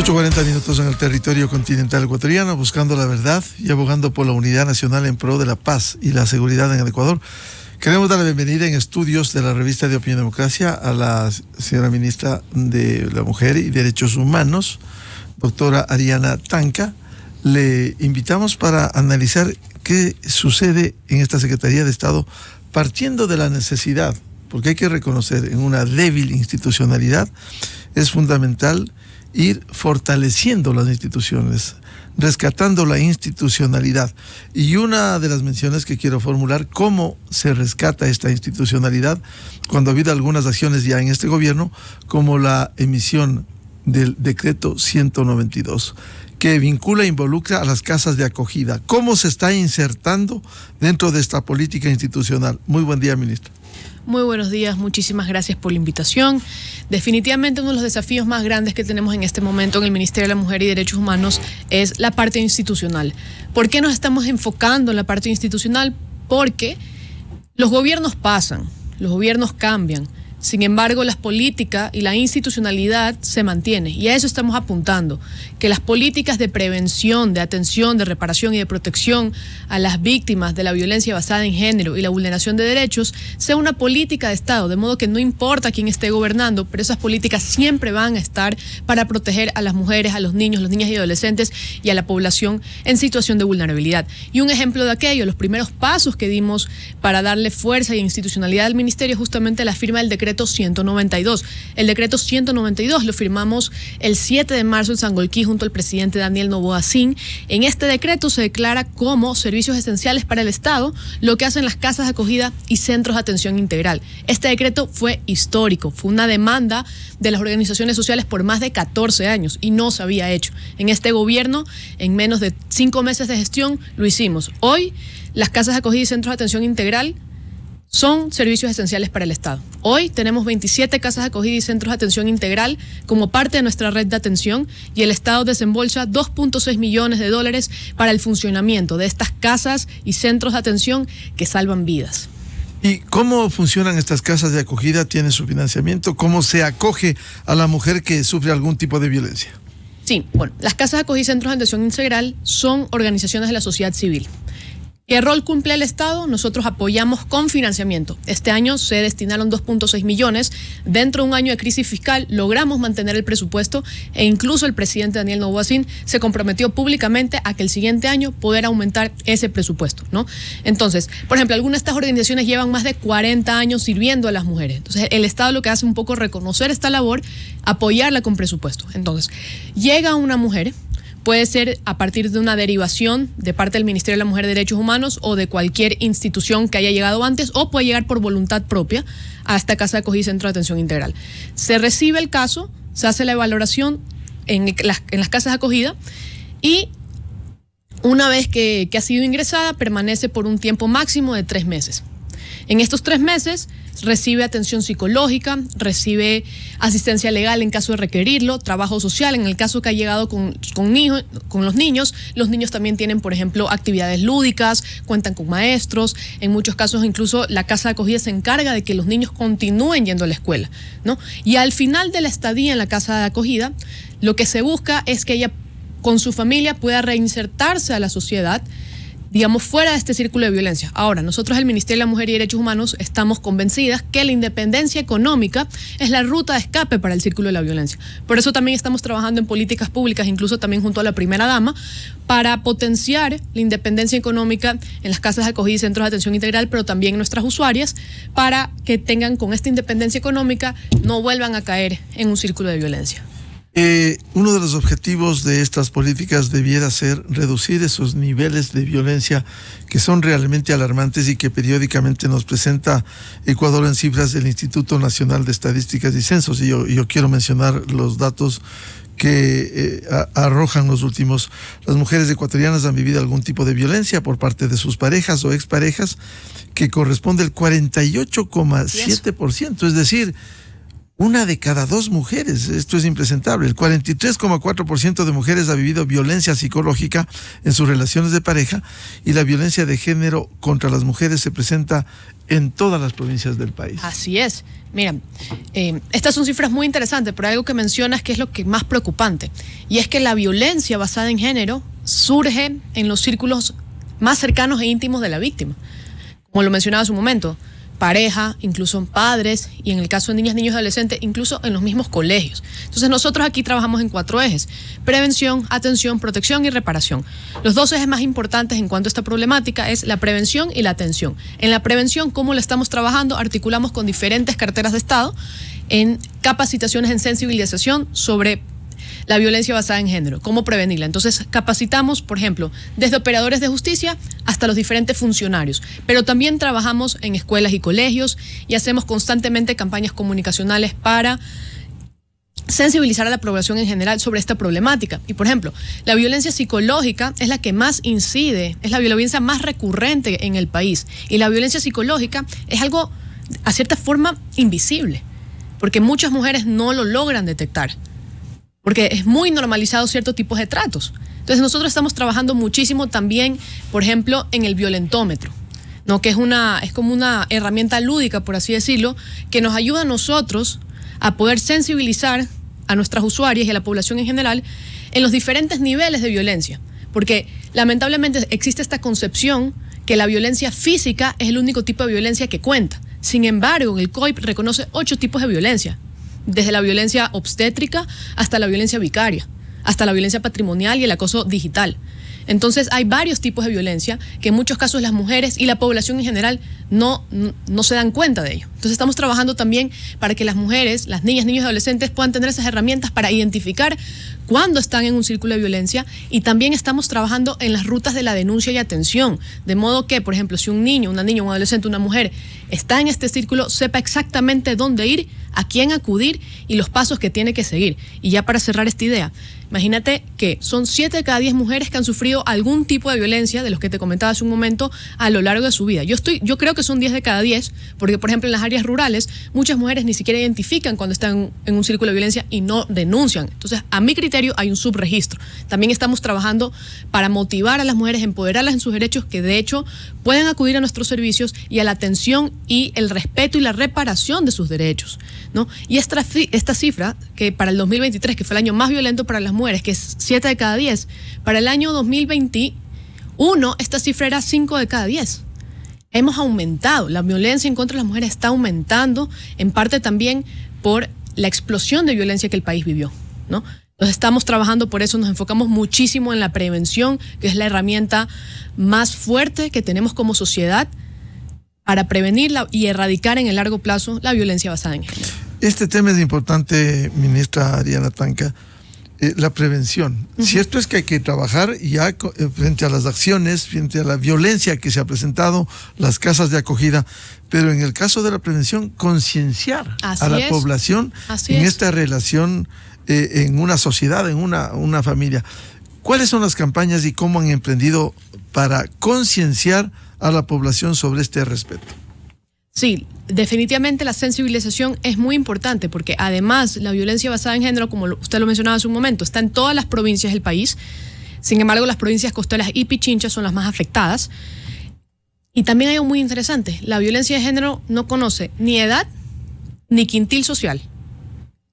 8:40 en el territorio continental ecuatoriano, buscando la verdad y abogando por la unidad nacional en pro de la paz y la seguridad en el Ecuador. Queremos dar la bienvenida en estudios de la revista de Opinión y Democracia a la señora ministra de la Mujer y Derechos Humanos, doctora Ariana Tanca. Le invitamos para analizar qué sucede en esta Secretaría de Estado, partiendo de la necesidad, porque hay que reconocer en una débil institucionalidad, es fundamental ir fortaleciendo las instituciones, rescatando la institucionalidad. Y una de las menciones que quiero formular, cómo se rescata esta institucionalidad cuando ha habido algunas acciones ya en este gobierno, como la emisión del decreto 192, que vincula e involucra a las casas de acogida. ¿Cómo se está insertando dentro de esta política institucional? Muy buen día, ministra. Muy buenos días, muchísimas gracias por la invitación. Definitivamente uno de los desafíos más grandes que tenemos en este momento en el Ministerio de la Mujer y Derechos Humanos es la parte institucional. ¿Por qué nos estamos enfocando en la parte institucional? Porque los gobiernos pasan, los gobiernos cambian. Sin embargo, las políticas y la institucionalidad se mantienen, y a eso estamos apuntando, que las políticas de prevención, de atención, de reparación y de protección a las víctimas de la violencia basada en género y la vulneración de derechos sea una política de Estado, de modo que no importa quién esté gobernando, pero esas políticas siempre van a estar para proteger a las mujeres, a los niños, las niñas y adolescentes y a la población en situación de vulnerabilidad. Y un ejemplo de aquello, los primeros pasos que dimos para darle fuerza e institucionalidad al Ministerio, justamente la firma del decreto 192. El decreto 192 lo firmamos el 7 de marzo en Sangolquí junto al presidente Daniel Noboa Sin. En este decreto se declara como servicios esenciales para el Estado lo que hacen las casas de acogida y centros de atención integral. Este decreto fue histórico, fue una demanda de las organizaciones sociales por más de 14 años y no se había hecho. En este gobierno, en menos de 5 meses de gestión, lo hicimos. Hoy, las casas de acogida y centros de atención integral son servicios esenciales para el Estado. Hoy tenemos 27 casas de acogida y centros de atención integral como parte de nuestra red de atención, y el Estado desembolsa $2.6 millones para el funcionamiento de estas casas y centros de atención que salvan vidas. ¿Y cómo funcionan estas casas de acogida? ¿Tienen su financiamiento? ¿Cómo se acoge a la mujer que sufre algún tipo de violencia? Sí, bueno, las casas de acogida y centros de atención integral son organizaciones de la sociedad civil. ¿Qué rol cumple el Estado? Nosotros apoyamos con financiamiento. Este año se destinaron 2.6 millones. Dentro de un año de crisis fiscal logramos mantener el presupuesto, e incluso el presidente Daniel Noboa Sin se comprometió públicamente a que el siguiente año poder aumentar ese presupuesto, ¿no? Entonces, por ejemplo, algunas de estas organizaciones llevan más de 40 años sirviendo a las mujeres. Entonces, el Estado lo que hace un poco reconocer esta labor, apoyarla con presupuesto. Entonces, llega una mujer. Puede ser a partir de una derivación de parte del Ministerio de la Mujer y Derechos Humanos o de cualquier institución que haya llegado antes, o puede llegar por voluntad propia a esta casa de acogida y centro de atención integral. Se recibe el caso, se hace la valoración en las casas de acogida, y una vez que ha sido ingresada, permanece por un tiempo máximo de 3 meses. En estos 3 meses recibe atención psicológica, recibe asistencia legal en caso de requerirlo, trabajo social en el caso que ha llegado con los niños. Los niños también tienen, por ejemplo, actividades lúdicas, cuentan con maestros. En muchos casos incluso la casa de acogida se encarga de que los niños continúen yendo a la escuela, ¿no? Y al final de la estadía en la casa de acogida, lo que se busca es que ella con su familia pueda reinsertarse a la sociedad, digamos, fuera de este círculo de violencia. Ahora, nosotros, el Ministerio de la Mujer y Derechos Humanos, estamos convencidas que la independencia económica es la ruta de escape para el círculo de la violencia. Por eso también estamos trabajando en políticas públicas, incluso también junto a la primera dama, para potenciar la independencia económica en las casas de acogida y centros de atención integral, pero también en nuestras usuarias, para que tengan, con esta independencia económica, no vuelvan a caer en un círculo de violencia. Uno de los objetivos de estas políticas debiera ser reducir esos niveles de violencia que son realmente alarmantes y que periódicamente nos presenta Ecuador en cifras del Instituto Nacional de Estadísticas y Censos. Y yo quiero mencionar los datos que arrojan los últimos. Las mujeres ecuatorianas han vivido algún tipo de violencia por parte de sus parejas o exparejas, que corresponde al 48,7%, es decir, 1 de cada 2 mujeres. Esto es impresentable. El 43,4% de mujeres ha vivido violencia psicológica en sus relaciones de pareja, y la violencia de género contra las mujeres se presenta en todas las provincias del país. Así es. Mira, estas son cifras muy interesantes, pero hay algo que mencionas que es lo que más preocupante, y es que la violencia basada en género surge en los círculos más cercanos e íntimos de la víctima. Como lo mencionaba hace un momento, pareja, incluso padres, y en el caso de niñas, niños y adolescentes, incluso en los mismos colegios. Entonces nosotros aquí trabajamos en 4 ejes: prevención, atención, protección y reparación. Los 2 ejes más importantes en cuanto a esta problemática es la prevención y la atención. En la prevención, ¿cómo la estamos trabajando? Articulamos con diferentes carteras de Estado en capacitaciones en sensibilización sobre la violencia basada en género, cómo prevenirla. Entonces capacitamos, por ejemplo, desde operadores de justicia hasta los diferentes funcionarios, pero también trabajamos en escuelas y colegios y hacemos constantemente campañas comunicacionales para sensibilizar a la población en general sobre esta problemática. Y por ejemplo, la violencia psicológica es la que más incide, es la violencia más recurrente en el país, y la violencia psicológica es algo a cierta forma invisible, porque muchas mujeres no lo logran detectar, porque es muy normalizado ciertos tipos de tratos. Entonces nosotros estamos trabajando muchísimo también, por ejemplo, en el violentómetro, ¿no? Que es como una herramienta lúdica, por así decirlo, que nos ayuda a nosotros a poder sensibilizar a nuestras usuarias y a la población en general en los diferentes niveles de violencia. Porque lamentablemente existe esta concepción que la violencia física es el único tipo de violencia que cuenta. Sin embargo, el COIP reconoce 8 tipos de violencia, desde la violencia obstétrica hasta la violencia vicaria, hasta la violencia patrimonial y el acoso digital. Entonces hay varios tipos de violencia que en muchos casos las mujeres y la población en general no se dan cuenta de ello. Entonces estamos trabajando también para que las mujeres, las niñas, niños y adolescentes puedan tener esas herramientas para identificar cuándo están en un círculo de violencia, y también estamos trabajando en las rutas de la denuncia y atención, de modo que, por ejemplo, si un niño, una niña, un adolescente, una mujer está en este círculo, sepa exactamente dónde ir, a quién acudir y los pasos que tiene que seguir. Y ya para cerrar esta idea, imagínate que son 7 de cada 10 mujeres que han sufrido algún tipo de violencia, de los que te comentaba hace un momento, a lo largo de su vida. Yo creo que son 10 de cada 10, porque por ejemplo en las áreas rurales muchas mujeres ni siquiera identifican cuando están en un círculo de violencia y no denuncian. Entonces, a mi criterio, hay un subregistro. También estamos trabajando para motivar a las mujeres, empoderarlas en sus derechos, que de hecho pueden acudir a nuestros servicios y a la atención y el respeto y la reparación de sus derechos, ¿no? Y esta cifra, que para el 2023, que fue el año más violento para las mujeres, que es 7 de cada 10, para el año 2021 esta cifra era 5 de cada 10. Hemos aumentado, la violencia en contra de las mujeres está aumentando, en parte también por la explosión de violencia que el país vivió, ¿no? Entonces estamos trabajando por eso, nos enfocamos muchísimo en la prevención, que es la herramienta más fuerte que tenemos como sociedad para prevenirla y erradicar en el largo plazo la violencia basada en género. Este tema es importante, ministra Ariana Tanca, la prevención. Cierto es que hay que trabajar ya frente a las acciones, frente a la violencia que se ha presentado, las casas de acogida, pero en el caso de la prevención, concienciar a la población en esta relación en una sociedad, en una familia. ¿Cuáles son las campañas y cómo han emprendido para concienciar a la población sobre este respeto? Sí, definitivamente la sensibilización es muy importante, porque además la violencia basada en género, como usted lo mencionaba hace un momento, está en todas las provincias del país. Sin embargo, las provincias costeras y Pichincha son las más afectadas. Y también hay algo muy interesante: la violencia de género no conoce ni edad ni quintil social.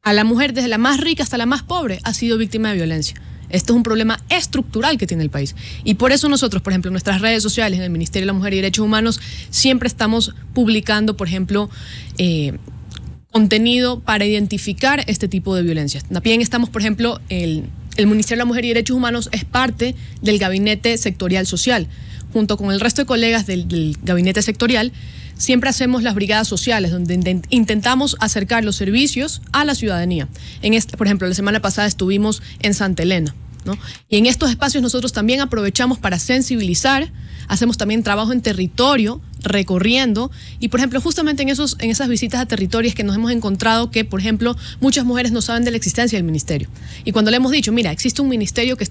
A la mujer, desde la más rica hasta la más pobre, ha sido víctima de violencia. Esto es un problema estructural que tiene el país. Y por eso nosotros, por ejemplo, en nuestras redes sociales, en el Ministerio de la Mujer y Derechos Humanos, siempre estamos publicando, por ejemplo, contenido para identificar este tipo de violencias. También estamos, por ejemplo, el Ministerio de la Mujer y Derechos Humanos es parte del Gabinete Sectorial Social. Junto con el resto de colegas del Gabinete Sectorial, siempre hacemos las brigadas sociales, donde intentamos acercar los servicios a la ciudadanía. Por ejemplo, la semana pasada estuvimos en Santa Elena, ¿no? Y en estos espacios nosotros también aprovechamos para sensibilizar, hacemos también trabajo en territorio, recorriendo, y por ejemplo, justamente en esas visitas a territorios que nos hemos encontrado que, por ejemplo, muchas mujeres no saben de la existencia del ministerio. Y cuando le hemos dicho, mira, existe un ministerio que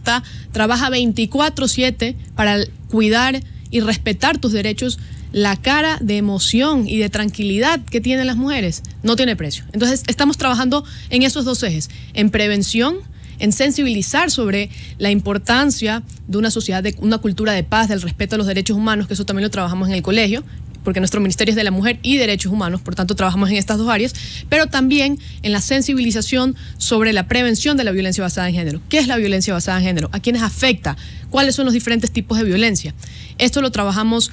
trabaja 24/7 para cuidar y respetar tus derechos, la cara de emoción y de tranquilidad que tienen las mujeres no tiene precio. Entonces estamos trabajando en esos dos ejes, en prevención, en sensibilizar sobre la importancia de una sociedad, de una cultura de paz, del respeto a los derechos humanos, que eso también lo trabajamos en el colegio, porque nuestro Ministerio es de la Mujer y Derechos Humanos, por tanto trabajamos en estas dos áreas, pero también en la sensibilización sobre la prevención de la violencia basada en género. ¿Qué es la violencia basada en género? ¿A quiénes afecta? ¿Cuáles son los diferentes tipos de violencia? Esto lo trabajamos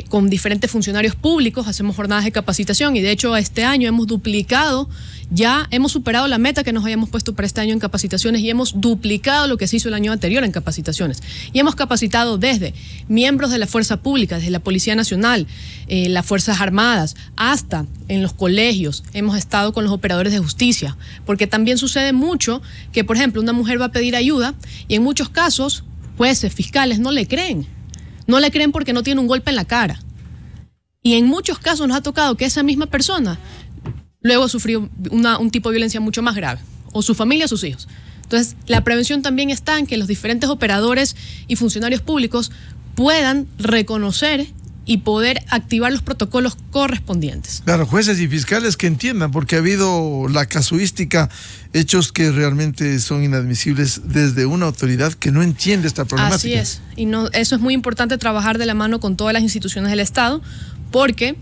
con diferentes funcionarios públicos, hacemos jornadas de capacitación y de hecho este año hemos duplicado, ya hemos superado la meta que nos habíamos puesto para este año en capacitaciones y hemos duplicado lo que se hizo el año anterior en capacitaciones. Y hemos capacitado desde miembros de la fuerza pública, desde la Policía Nacional, las Fuerzas Armadas, hasta en los colegios. Hemos estado con los operadores de justicia, porque también sucede mucho que, por ejemplo, una mujer va a pedir ayuda y en muchos casos jueces, fiscales no le creen. No le creen porque no tiene un golpe en la cara. Y en muchos casos nos ha tocado que esa misma persona luego sufrió un tipo de violencia mucho más grave, o su familia o sus hijos. Entonces, la prevención también está en que los diferentes operadores y funcionarios públicos puedan reconocer y poder activar los protocolos correspondientes. Claro, jueces y fiscales que entiendan, porque ha habido la casuística, hechos que realmente son inadmisibles desde una autoridad que no entiende esta problemática. Así es, y eso es muy importante, trabajar de la mano con todas las instituciones del Estado, porque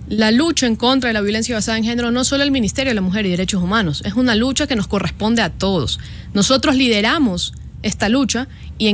la lucha en contra de la violencia basada en género no solo el Ministerio de la Mujer y Derechos Humanos, es una lucha que nos corresponde a todos. Nosotros lideramos esta lucha y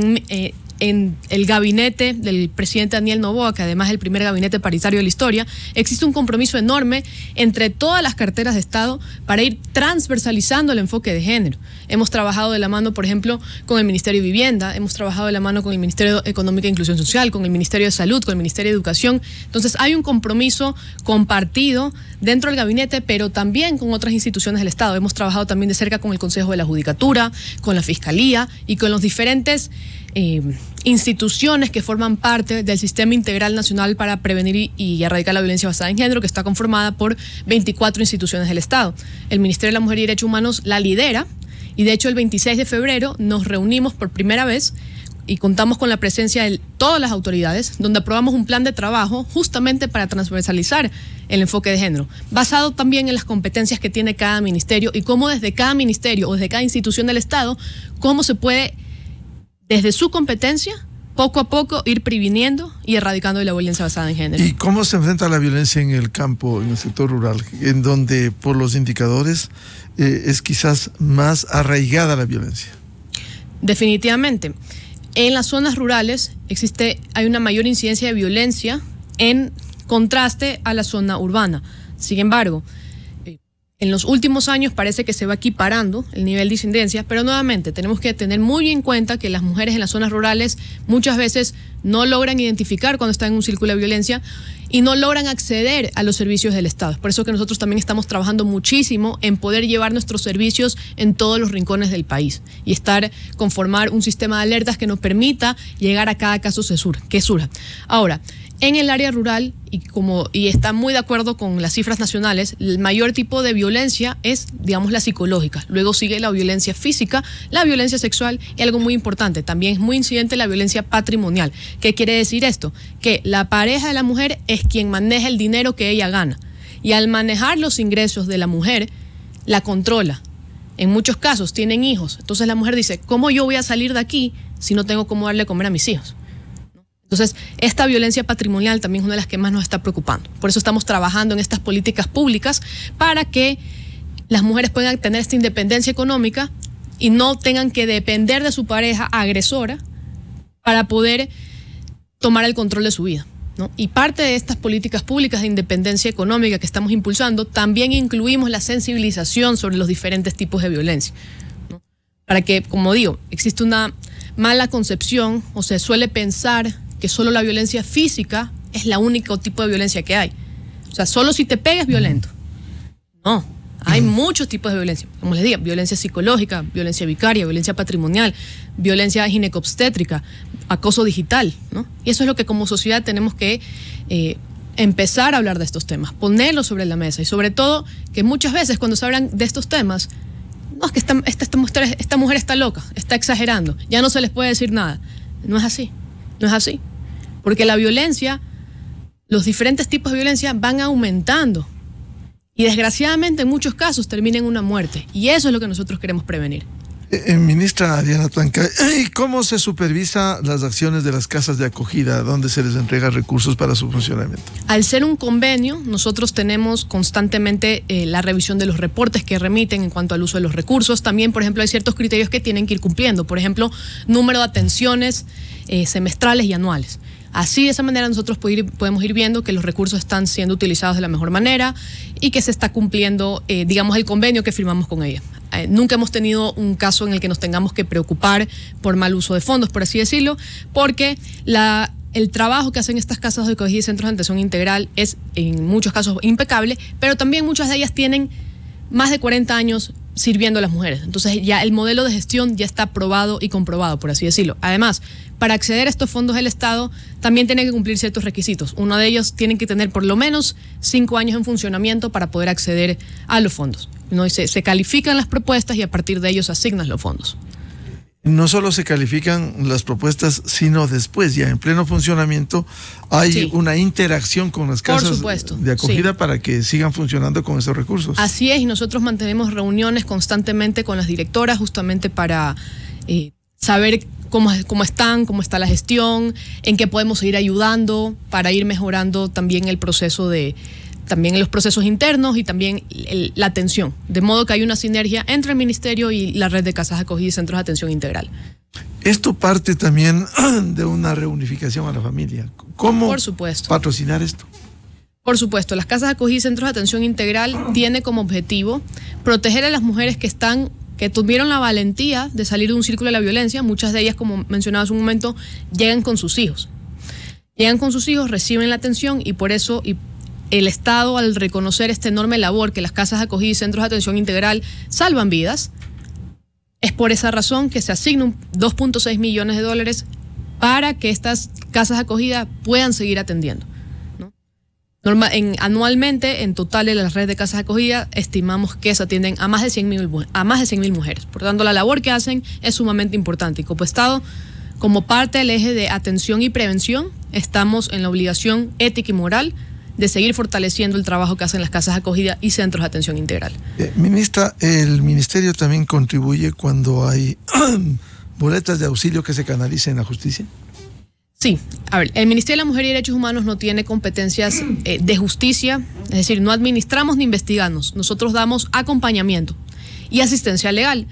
en el gabinete del presidente Daniel Noboa, que además es el primer gabinete paritario de la historia, existe un compromiso enorme entre todas las carteras de Estado para ir transversalizando el enfoque de género. Hemos trabajado de la mano, por ejemplo, con el Ministerio de Vivienda, hemos trabajado de la mano con el Ministerio Económica e Inclusión Social, con el Ministerio de Salud, con el Ministerio de Educación. Entonces hay un compromiso compartido dentro del gabinete, pero también con otras instituciones del Estado. Hemos trabajado también de cerca con el Consejo de la Judicatura, con la Fiscalía y con los diferentes instituciones que forman parte del Sistema Integral Nacional para Prevenir y Erradicar la Violencia Basada en Género, que está conformada por 24 instituciones del Estado. El Ministerio de la Mujer y Derechos Humanos la lidera y de hecho el 26 de febrero nos reunimos por primera vez y contamos con la presencia de todas las autoridades, donde aprobamos un plan de trabajo justamente para transversalizar el enfoque de género, basado también en las competencias que tiene cada ministerio y cómo desde cada ministerio o desde cada institución del Estado, cómo se puede desde su competencia, poco a poco, ir previniendo y erradicando la violencia basada en género. ¿Y cómo se enfrenta la violencia en el campo, en el sector rural, en donde por los indicadores es quizás más arraigada la violencia? Definitivamente. En las zonas rurales hay una mayor incidencia de violencia en contraste a la zona urbana. Sin embargo, en los últimos años parece que se va equiparando el nivel de incidencia, pero nuevamente tenemos que tener muy en cuenta que las mujeres en las zonas rurales muchas veces no logran identificar cuando están en un círculo de violencia y no logran acceder a los servicios del Estado. Por eso que nosotros también estamos trabajando muchísimo en poder llevar nuestros servicios en todos los rincones del país y conformar un sistema de alertas que nos permita llegar a cada caso que surja. Ahora, en el área rural, y está muy de acuerdo con las cifras nacionales, el mayor tipo de violencia es, digamos, la psicológica. Luego sigue la violencia física, la violencia sexual y algo muy importante, también es muy incidente la violencia patrimonial. ¿Qué quiere decir esto? Que la pareja de la mujer es quien maneja el dinero que ella gana. Y al manejar los ingresos de la mujer, la controla. En muchos casos tienen hijos. Entonces la mujer dice, ¿cómo yo voy a salir de aquí si no tengo cómo darle a comer a mis hijos? Entonces, esta violencia patrimonial también es una de las que más nos está preocupando. Por eso estamos trabajando en estas políticas públicas para que las mujeres puedan tener esta independencia económica y no tengan que depender de su pareja agresora para poder tomar el control de su vida, ¿no? Y parte de estas políticas públicas de independencia económica que estamos impulsando, también incluimos la sensibilización sobre los diferentes tipos de violencia, ¿no? Para que, como digo, existe una mala concepción o se suele pensar que solo la violencia física es el único tipo de violencia que hay. O sea, solo si te pegas es violento. No, hay muchos tipos de violencia. Como les digo, violencia psicológica, violencia vicaria, violencia patrimonial, violencia ginecobstétrica, acoso digital, ¿no? Y eso es lo que como sociedad tenemos que empezar a hablar de estos temas, ponerlos sobre la mesa y sobre todo que muchas veces cuando se hablan de estos temas, no, es que esta mujer está loca, está exagerando, ya no se les puede decir nada. No es así. No es así. porque la violencia, los diferentes tipos de violencia van aumentando y desgraciadamente en muchos casos termina en una muerte, y eso es lo que nosotros queremos prevenir. Ministra Diana Tanca, ¿cómo se supervisa las acciones de las casas de acogida donde se les entrega recursos para su funcionamiento? Al ser un convenio, nosotros tenemos constantemente la revisión de los reportes que remiten en cuanto al uso de los recursos. También, por ejemplo, hay ciertos criterios que tienen que ir cumpliendo. Por ejemplo, número de atenciones semestrales y anuales. Así, de esa manera, nosotros podemos ir viendo que los recursos están siendo utilizados de la mejor manera y que se está cumpliendo, digamos, el convenio que firmamos con ella. Nunca hemos tenido un caso en el que nos tengamos que preocupar por mal uso de fondos, por así decirlo, porque el trabajo que hacen estas casas de acogida y centros de atención integral es en muchos casos impecable, pero también muchas de ellas tienen más de 40 años sirviendo a las mujeres. Entonces ya el modelo de gestión ya está probado y comprobado, por así decirlo. Además, para acceder a estos fondos del Estado también tienen que cumplir ciertos requisitos. Uno de ellos tienen que tener por lo menos 5 años en funcionamiento para poder acceder a los fondos, ¿no? Y se califican las propuestas y a partir de ellos asignas los fondos. No solo se califican las propuestas, sino después, ya en pleno funcionamiento, hay una interacción con las casas de acogida para que sigan funcionando con esos recursos. Así es, y nosotros mantenemos reuniones constantemente con las directoras justamente para saber cómo está la gestión, en qué podemos seguir ayudando para ir mejorando también el proceso también los procesos internos y también la atención, de modo que hay una sinergia entre el ministerio y la red de casas de acogida y centros de atención integral. Esto parte también de una reunificación a la familia. ¿Cómo Por supuesto. patrocinar esto? Por supuesto, las casas de acogida y centros de atención integral tiene como objetivo proteger a las mujeres que tuvieron la valentía de salir de un círculo de la violencia. Muchas de ellas, como mencionaba hace un momento, llegan con sus hijos. Reciben la atención y por eso el Estado, al reconocer esta enorme labor que las casas de acogida y centros de atención integral salvan vidas, es por esa razón que se asignan 2.6 millones de dólares para que estas casas de acogida puedan seguir atendiendo, ¿no? Anualmente, en total de la red de casas de acogida, estimamos que se atienden a más de 100.000 mujeres. Por tanto, la labor que hacen es sumamente importante. Y como Estado, como parte del eje de atención y prevención, estamos en la obligación ética y moral de seguir fortaleciendo el trabajo que hacen las casas de acogida y centros de atención integral. Ministra, ¿el ministerio también contribuye cuando hay boletas de auxilio que se canalicen en la justicia? Sí, a ver, el Ministerio de la Mujer y Derechos Humanos no tiene competencias de justicia, es decir, no administramos ni investigamos, nosotros damos acompañamiento y asistencia legal.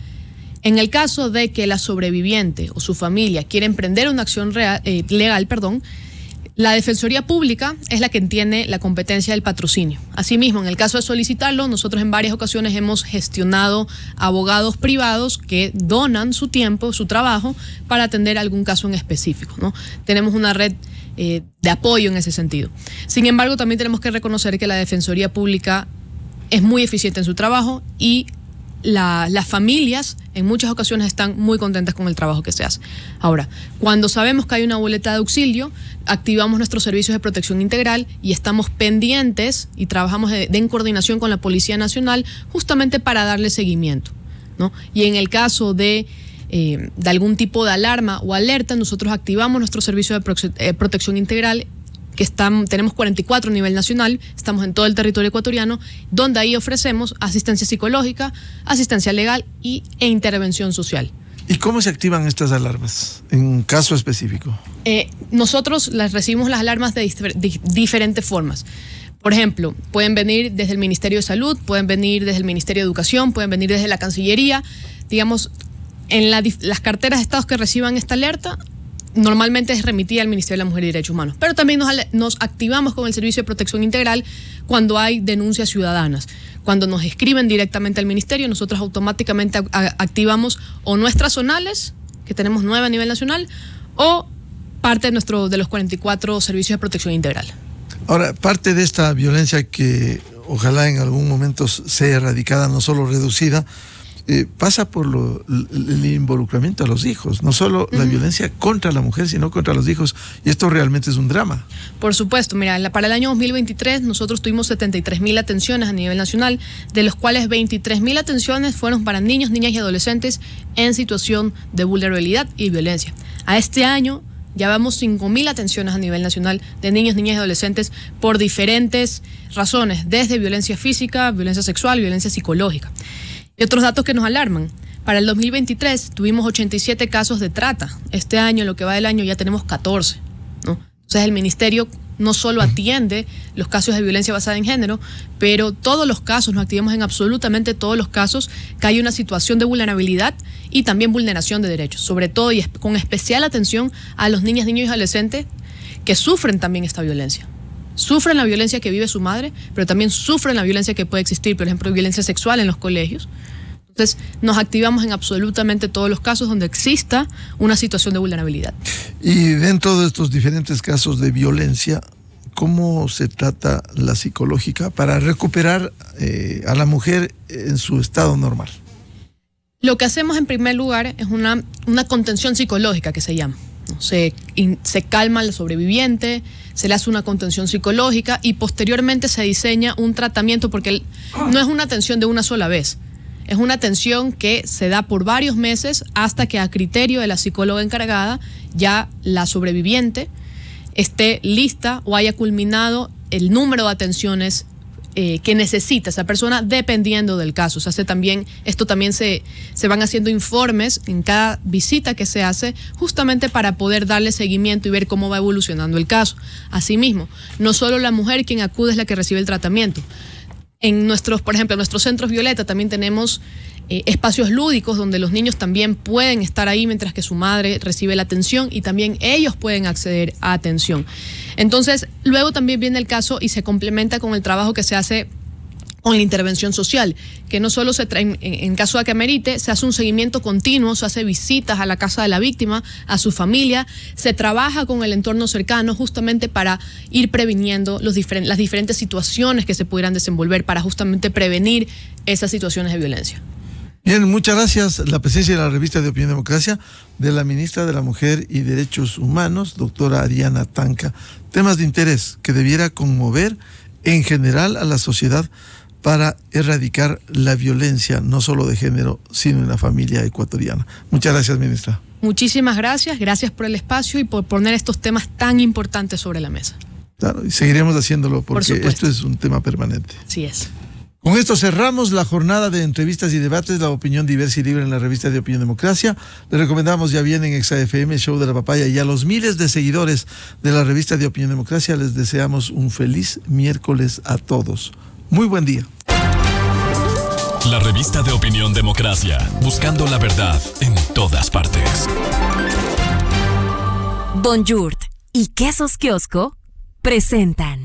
En el caso de que la sobreviviente o su familia quiera emprender una acción legal, la Defensoría Pública es la que tiene la competencia del patrocinio. Asimismo, en el caso de solicitarlo, nosotros en varias ocasiones hemos gestionado abogados privados que donan su tiempo, su trabajo, para atender algún caso en específico, ¿no? Tenemos una red de apoyo en ese sentido. Sin embargo, también tenemos que reconocer que la Defensoría Pública es muy eficiente en su trabajo y las familias en muchas ocasiones están muy contentas con el trabajo que se hace. Ahora, cuando sabemos que hay una boleta de auxilio, activamos nuestros servicios de protección integral y estamos pendientes y trabajamos en coordinación con la Policía Nacional justamente para darle seguimiento, ¿no? Y en el caso de algún tipo de alarma o alerta, nosotros activamos nuestro servicio de protección integral, que tenemos 44 a nivel nacional, estamos en todo el territorio ecuatoriano, donde ahí ofrecemos asistencia psicológica, asistencia legal e intervención social. ¿Y cómo se activan estas alarmas en un caso específico? Nosotros recibimos las alarmas de diferentes formas. Por ejemplo, pueden venir desde el Ministerio de Salud, pueden venir desde el Ministerio de Educación, pueden venir desde la Cancillería. Digamos, en las carteras de estados que reciban esta alerta, normalmente es remitida al Ministerio de la Mujer y Derechos Humanos. Pero también nos activamos con el Servicio de Protección Integral cuando hay denuncias ciudadanas. Cuando nos escriben directamente al Ministerio, nosotros automáticamente activamos o nuestras zonales, que tenemos 9 a nivel nacional, o parte de los 44 servicios de protección integral. Ahora, parte de esta violencia que ojalá en algún momento sea erradicada, no solo reducida, pasa por el involucramiento a los hijos, no solo la violencia contra la mujer, sino contra los hijos, y esto realmente es un drama. Por supuesto, mira, para el año 2023 nosotros tuvimos 73.000 atenciones a nivel nacional, de los cuales 23.000 atenciones fueron para niños, niñas y adolescentes en situación de vulnerabilidad y violencia. A este año Llevamos 5.000 atenciones a nivel nacional de niños, niñas y adolescentes por diferentes razones, desde violencia física, violencia sexual, violencia psicológica. Y otros datos que nos alarman. Para el 2023 tuvimos 87 casos de trata. Este año, en lo que va del año, ya tenemos 14, ¿no? Entonces el ministerio no solo atiende los casos de violencia basada en género, pero todos los casos, nos activamos en absolutamente todos los casos que hay una situación de vulnerabilidad y también vulneración de derechos, sobre todo y con especial atención a los niños, niños y adolescentes que sufren también esta violencia. Sufren la violencia que vive su madre, pero también sufren la violencia que puede existir, por ejemplo, violencia sexual en los colegios. Entonces, nos activamos en absolutamente todos los casos donde exista una situación de vulnerabilidad. Y dentro de estos diferentes casos de violencia, ¿cómo se trata la psicológica para recuperar a la mujer en su estado normal? Lo que hacemos en primer lugar es una contención psicológica, que se llama. Se calma al sobreviviente, se le hace una contención psicológica y posteriormente se diseña un tratamiento, porque no es una atención de una sola vez. Es una atención que se da por varios meses hasta que, a criterio de la psicóloga encargada, ya la sobreviviente esté lista o haya culminado el número de atenciones que necesita esa persona, dependiendo del caso. Se van haciendo informes en cada visita que se hace, justamente para poder darle seguimiento y ver cómo va evolucionando el caso. Asimismo, no solo la mujer quien acude es la que recibe el tratamiento. Por ejemplo, en nuestros centros Violeta también tenemos espacios lúdicos donde los niños también pueden estar ahí mientras que su madre recibe la atención, y también ellos pueden acceder a atención. Entonces, luego también viene el caso y se complementa con el trabajo que se hace con la intervención social, que no solo se trae, en caso de que amerite, se hace un seguimiento continuo, se hace visitas a la casa de la víctima, a su familia, se trabaja con el entorno cercano justamente para ir previniendo las diferentes situaciones que se pudieran desenvolver, para justamente prevenir esas situaciones de violencia. Bien, muchas gracias. La presencia de la revista de Opinión y Democracia de la ministra de la Mujer y Derechos Humanos, doctora Ariana Tanca. Temas de interés que debiera conmover en general a la sociedad para erradicar la violencia, no solo de género, sino en la familia ecuatoriana. Muchas gracias, ministra. Muchísimas gracias. Gracias por el espacio y por poner estos temas tan importantes sobre la mesa. Claro, y seguiremos haciéndolo porque esto es un tema permanente. Así es. Con esto cerramos la jornada de entrevistas y debates, la opinión diversa y libre en la revista de Opinión y Democracia. Les recomendamos ya bien en ExaFM, el show de la papaya, y a los miles de seguidores de la revista de Opinión y Democracia les deseamos un feliz miércoles a todos. Muy buen día. La revista de Opinión Democracia, buscando la verdad en todas partes. Bonjour y Quesos Kiosco presentan